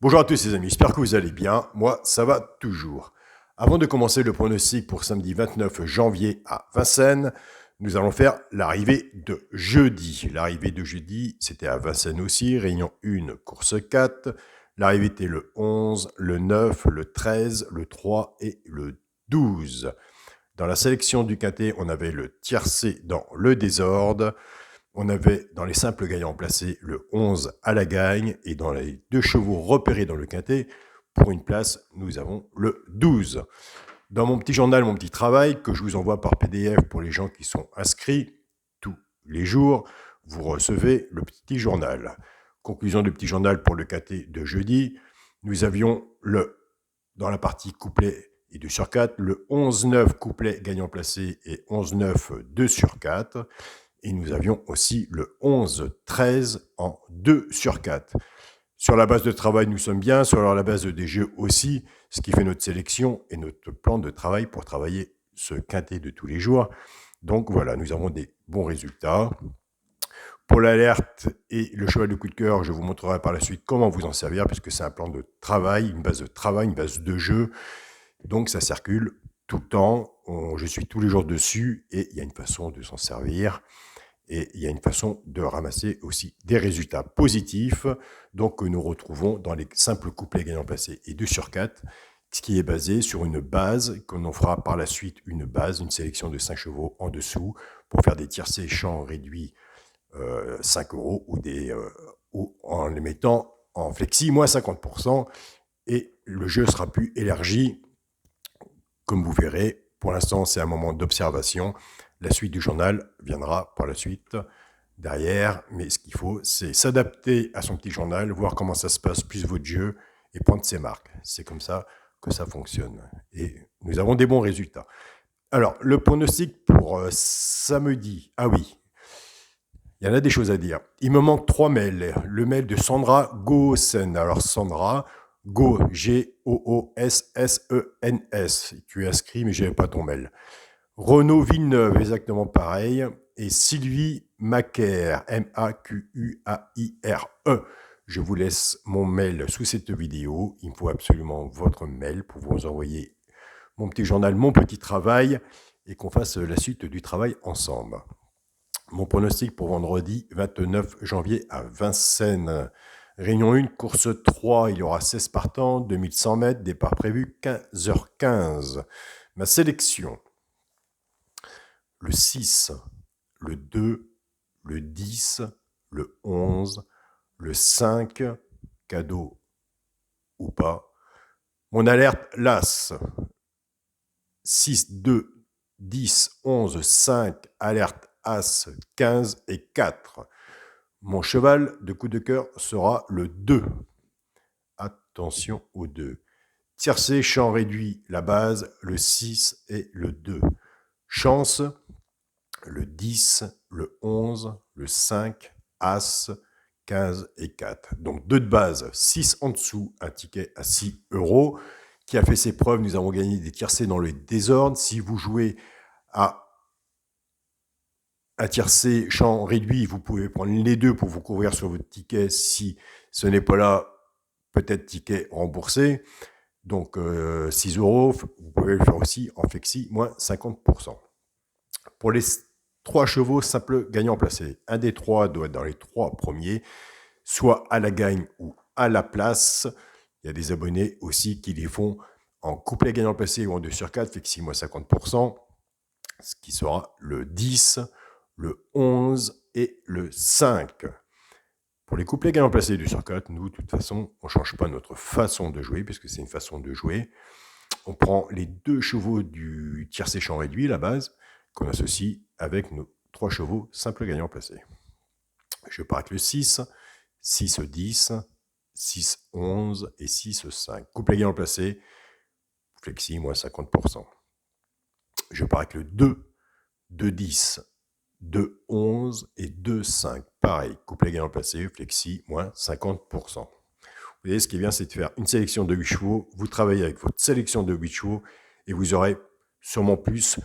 Bonjour à tous les amis, j'espère que vous allez bien. Moi, ça va toujours. Avant de commencer le pronostic pour samedi 29 janvier à Vincennes, nous allons faire l'arrivée de jeudi. L'arrivée de jeudi, c'était à Vincennes aussi, réunion 1, course 4. L'arrivée était le 11, le 9, le 13, le 3 et le 12. Dans la sélection du quintet, on avait le tiercé dans le désordre. On avait dans les simples gagnants placés le 11 à la gagne et dans les deux chevaux repérés dans le quintet, pour une place, nous avons le 12. Dans mon petit journal, mon petit travail, que je vous envoie par PDF pour les gens qui sont inscrits tous les jours, vous recevez le petit journal. Conclusion du petit journal pour le quintet de jeudi, nous avions dans la partie couplet et 2 sur 4, le 11-9 couplet gagnant placé et 11-9 2 sur 4. Et nous avions aussi le 11-13 en 2 sur 4. Sur la base de travail, nous sommes bien. Sur la base des jeux aussi, ce qui fait notre sélection et notre plan de travail pour travailler ce quintet de tous les jours. Donc voilà, nous avons des bons résultats. Pour l'alerte et le cheval de coup de cœur, je vous montrerai par la suite comment vous en servir, puisque c'est un plan de travail, une base de travail, une base de jeu. Donc ça circule tout le temps. Je suis tous les jours dessus et il y a une façon de s'en servir. Et il y a une façon de ramasser aussi des résultats positifs, donc que nous retrouvons dans les simples couplets gagnants placés et 2 sur 4, ce qui est basé sur une base, qu'on en fera par la suite une sélection de 5 chevaux en dessous, pour faire des tiercés champs réduits 5 euros ou en les mettant en flexi, moins 50%, et le jeu sera plus élargi, comme vous verrez. Pour l'instant, c'est un moment d'observation. La suite du journal viendra par la suite derrière, mais ce qu'il faut, c'est s'adapter à son petit journal, voir comment ça se passe, plus votre jeu, et prendre ses marques. C'est comme ça que ça fonctionne. Et nous avons des bons résultats. Alors, le pronostic pour samedi. Ah oui, il y en a des choses à dire. Il me manque 3 mails. Le mail de Sandra Goossens. Alors, Sandra, Go, G-O-O-S-S-E-N-S. Tu es inscrit, mais je n'avais pas ton mail. Renaud Villeneuve, exactement pareil. Et Sylvie Macaire, M-A-Q-U-A-I-R-E. Je vous laisse mon mail sous cette vidéo. Il me faut absolument votre mail pour vous envoyer mon petit journal, mon petit travail, et qu'on fasse la suite du travail ensemble. Mon pronostic pour vendredi 29 janvier à Vincennes. Réunion 1, course 3, il y aura 16 partants, 2100 mètres, départ prévu 15h15. Ma sélection, le 6, le 2, le 10, le 11, le 5, cadeau ou pas. Mon alerte, l'As, 6, 2, 10, 11, 5, alerte As, 15 et 4. Mon cheval de coup de cœur sera le 2. Attention au 2. Tiercé, champ réduit, la base, le 6 et le 2. Chance, le 10, le 11, le 5, As, 15 et 4. Donc 2 de base, 6 en dessous, un ticket à 6 euros. Qui a fait ses preuves, nous avons gagné des tiercés dans le désordre. Si vous jouez à un tiercé champ réduit, vous pouvez prendre les deux pour vous couvrir sur votre ticket. Si ce n'est pas là, peut-être ticket remboursé. Donc 6 euros, vous pouvez le faire aussi en flexi, moins 50%. Pour les 3 chevaux simples gagnants placés, un des 3 doit être dans les 3 premiers, soit à la gagne ou à la place. Il y a des abonnés aussi qui les font en couplet gagnant placé ou en 2 sur 4, flexi moins 50%, ce qui sera le 10, le 11 et le 5. Pour les couplets gagnants placés 2 sur 4, nous, de toute façon, on ne change pas notre façon de jouer, puisque c'est une façon de jouer. On prend les 2 chevaux du tiercé champ réduit, la base, qu'on associe avec nos 3 chevaux simples gagnants placés. Je pars avec le 6, 6 10, 6 11 et 6 5. Couplet gagnant placé, flexi, moins 50%. Je pars avec le 2, 2 10, 2 11 et 2 5. Pareil, couplet gagnant placé, flexi, moins 50%. Vous voyez, ce qui est bien, c'est de faire une sélection de 8 chevaux. Vous travaillez avec votre sélection de 8 chevaux et vous aurez sûrement plus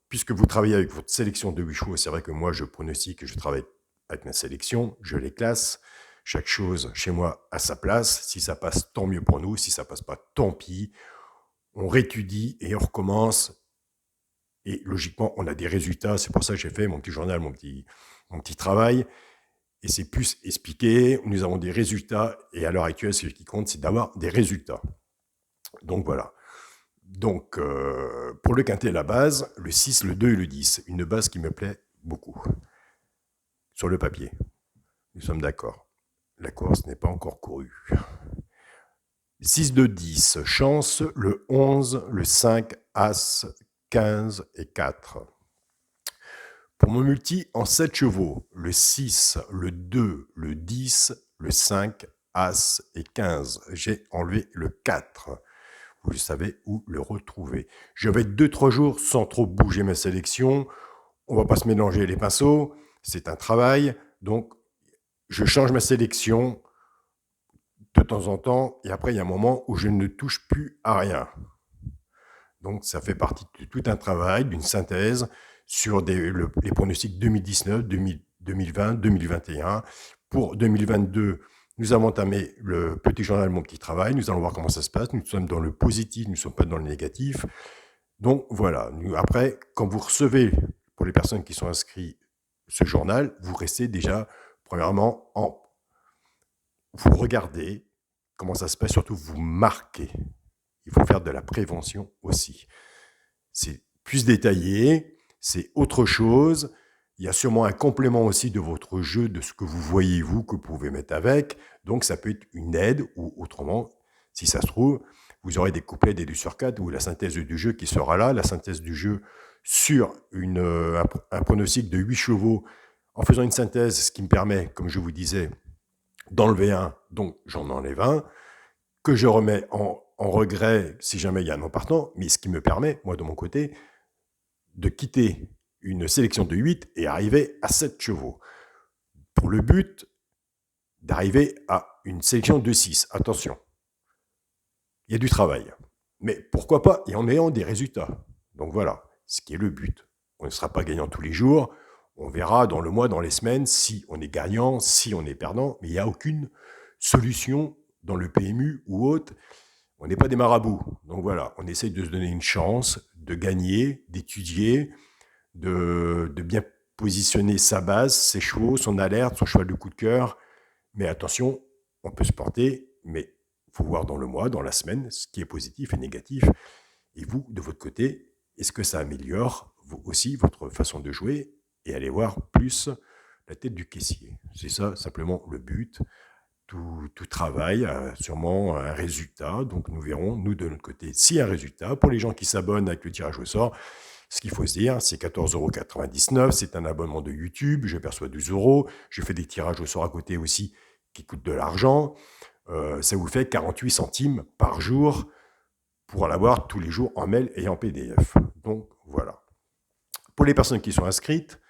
puisque vous travaillez avec votre sélection de 8 chevaux, c'est vrai que moi, je pronostique, je travaille avec ma sélection, je les classe, chaque chose chez moi à sa place. Si ça passe, tant mieux pour nous. Si ça passe pas, tant pis. On réétudie et on recommence. Et logiquement, on a des résultats. C'est pour ça que j'ai fait mon petit journal, mon petit travail. Et c'est plus expliqué. Nous avons des résultats. Et à l'heure actuelle, ce qui compte, c'est d'avoir des résultats. Donc voilà. Donc, pour le quintet, la base, le 6, le 2 et le 10. Une base qui me plaît beaucoup. Sur le papier. Nous sommes d'accord. La course n'est pas encore courue. 6 de 10, chance, le 11, le 5, As, 15 et 4. Pour mon multi en 7 chevaux, le 6, le 2, le 10, le 5, As et 15. J'ai enlevé le 4. Vous savez où le retrouver. Je vais 2-3 jours sans trop bouger ma sélection. On ne va pas se mélanger les pinceaux. C'est un travail. Donc, je change ma sélection de temps en temps. Et après, il y a un moment où je ne touche plus à rien. Donc, ça fait partie de tout un travail, d'une synthèse sur les pronostics 2019, 2020, 2021. Pour 2022, nous avons entamé le petit journal Mon Petit Travail. Nous allons voir comment ça se passe. Nous sommes dans le positif, nous ne sommes pas dans le négatif. Donc voilà. Après, quand vous recevez, pour les personnes qui sont inscrites, ce journal, vous restez déjà, premièrement, vous regardez comment ça se passe, surtout vous marquez. Il faut faire de la prévention aussi. C'est plus détaillé, c'est autre chose. Il y a sûrement un complément aussi de votre jeu, de ce que vous voyez vous, que vous pouvez mettre avec. Donc, ça peut être une aide, ou autrement, si ça se trouve, vous aurez des couplets des 2 sur 4 ou la synthèse du jeu qui sera là, la synthèse du jeu sur un pronostic de 8 chevaux, en faisant une synthèse, ce qui me permet, comme je vous disais, d'enlever un, donc j'en enlève un, que je remets en regret si jamais il y a un non partant, mais ce qui me permet, moi de mon côté, de quitter une sélection de 8 et arriver à 7 chevaux. Pour le but d'arriver à une sélection de 6. Attention, il y a du travail. Mais pourquoi pas, et en ayant des résultats. Donc voilà, ce qui est le but. On ne sera pas gagnant tous les jours. On verra dans le mois, dans les semaines, si on est gagnant, si on est perdant. Mais il n'y a aucune solution dans le PMU ou autre. On n'est pas des marabouts. Donc voilà, on essaye de se donner une chance de gagner, d'étudier, de bien positionner sa base, ses chevaux, son alerte, son cheval de coup de cœur. Mais attention, on peut se porter, mais il faut voir dans le mois, dans la semaine, ce qui est positif et négatif. Et vous, de votre côté, est-ce que ça améliore vous aussi votre façon de jouer et aller voir plus la tête du caissier. C'est ça simplement le but. Tout travail a sûrement un résultat, donc nous verrons, nous de notre côté, s'il y a un résultat. Pour les gens qui s'abonnent avec le tirage au sort, ce qu'il faut se dire, c'est 14,99 €, c'est un abonnement de YouTube, je perçois 12 €, je fais des tirages au sort à côté aussi qui coûtent de l'argent, ça vous fait 48 centimes par jour pour l'avoir tous les jours en mail et en PDF. Donc voilà. Pour les personnes qui sont inscrites,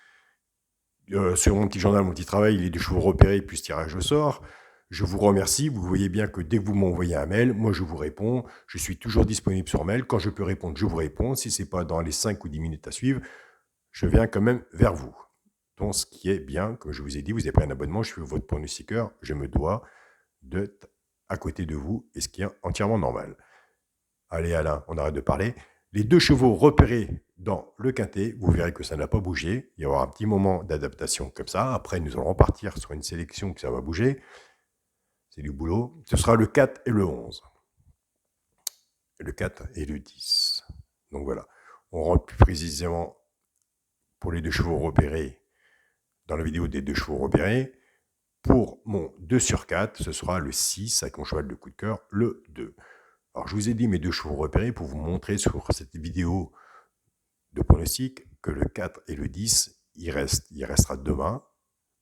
sur mon petit journal, mon petit travail, il est des chevaux repérés plus tirage au sort. Je vous remercie. Vous voyez bien que dès que vous m'envoyez un mail, moi je vous réponds. Je suis toujours disponible sur mail. Quand je peux répondre, je vous réponds. Si ce n'est pas dans les 5 ou 10 minutes à suivre, je viens quand même vers vous. Donc ce qui est bien, comme je vous ai dit, vous avez pris un abonnement, je suis votre pronostiqueur, je me dois d'être à côté de vous, et ce qui est entièrement normal. Allez Alain, on arrête de parler. Les 2 chevaux repérés dans le quintet, vous verrez que ça n'a pas bougé. Il y aura un petit moment d'adaptation comme ça. Après, nous allons repartir sur une sélection que ça va bouger. C'est du boulot. Ce sera le 4 et le 11. Le 4 et le 10. Donc voilà. On rentre plus précisément pour les 2 chevaux repérés dans la vidéo des 2 chevaux repérés. Pour mon 2 sur 4, ce sera le 6 avec mon cheval de coup de cœur, le 2. Alors, je vous ai dit mes 2 chevaux repérés pour vous montrer sur cette vidéo de pronostic que le 4 et le 10, il restera demain.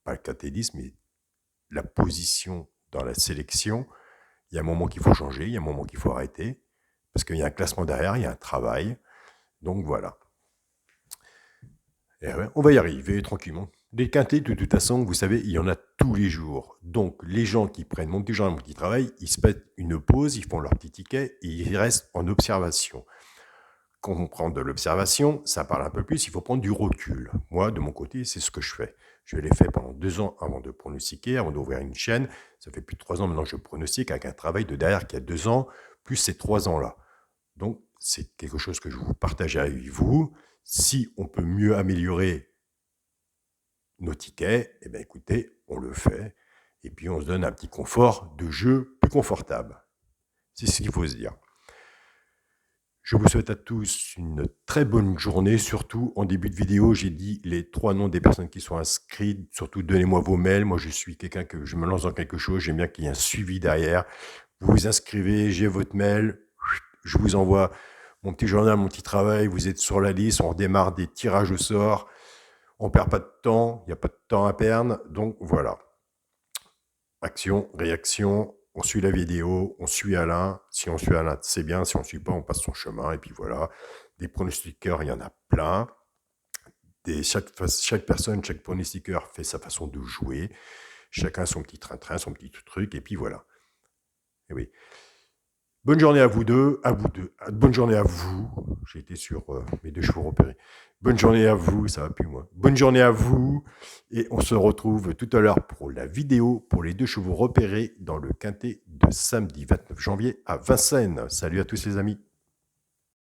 Pas le 4 et 10, mais la position dans la sélection. Il y a un moment qu'il faut changer, il y a un moment qu'il faut arrêter, parce qu'il y a un classement derrière, il y a un travail. Donc voilà. Et ouais, on va y arriver tranquillement. Des quintés, de toute façon, vous savez, il y en a tous les jours. Donc, les gens qui prennent mon petit journal, mon petit travail, ils se mettent une pause, ils font leur petit ticket et ils restent en observation. Quand on prend de l'observation, ça parle un peu plus, il faut prendre du recul. Moi, de mon côté, c'est ce que je fais. Je l'ai fait pendant 2 ans avant de pronostiquer, avant d'ouvrir une chaîne. Ça fait plus de 3 ans maintenant que je pronostique avec un travail de derrière qui a 2 ans, plus ces 3 ans-là. Donc, c'est quelque chose que je vous partage avec vous. Si on peut mieux améliorer nos tickets, eh bien, écoutez, on le fait. Et puis, on se donne un petit confort de jeu plus confortable. C'est ce qu'il faut se dire. Je vous souhaite à tous une très bonne journée. Surtout, en début de vidéo, j'ai dit les 3 noms des personnes qui sont inscrites. Surtout, donnez-moi vos mails. Moi, je suis quelqu'un que je me lance dans quelque chose. J'aime bien qu'il y ait un suivi derrière. Vous vous inscrivez, j'ai votre mail. Je vous envoie mon petit journal, mon petit travail. Vous êtes sur la liste. On redémarre des tirages au sort. On ne perd pas de temps. Il n'y a pas de temps à perdre. Donc, voilà. Action, réaction. On suit la vidéo, on suit Alain. Si on suit Alain, c'est bien. Si on ne suit pas, on passe son chemin. Et puis voilà. Des pronostiqueurs, il y en a plein. Chaque personne, chaque pronostiqueur fait sa façon de jouer. Chacun son petit train-train, son petit truc. Et puis voilà. Et oui. Bonne journée à vous deux. Bonne journée à vous. J'ai été sur mes 2 chevaux repérés. Bonne journée à vous. Ça va plus, moi. Bonne journée à vous. Et on se retrouve tout à l'heure pour la vidéo pour les 2 chevaux repérés dans le quintet de samedi 29 janvier à Vincennes. Salut à tous les amis.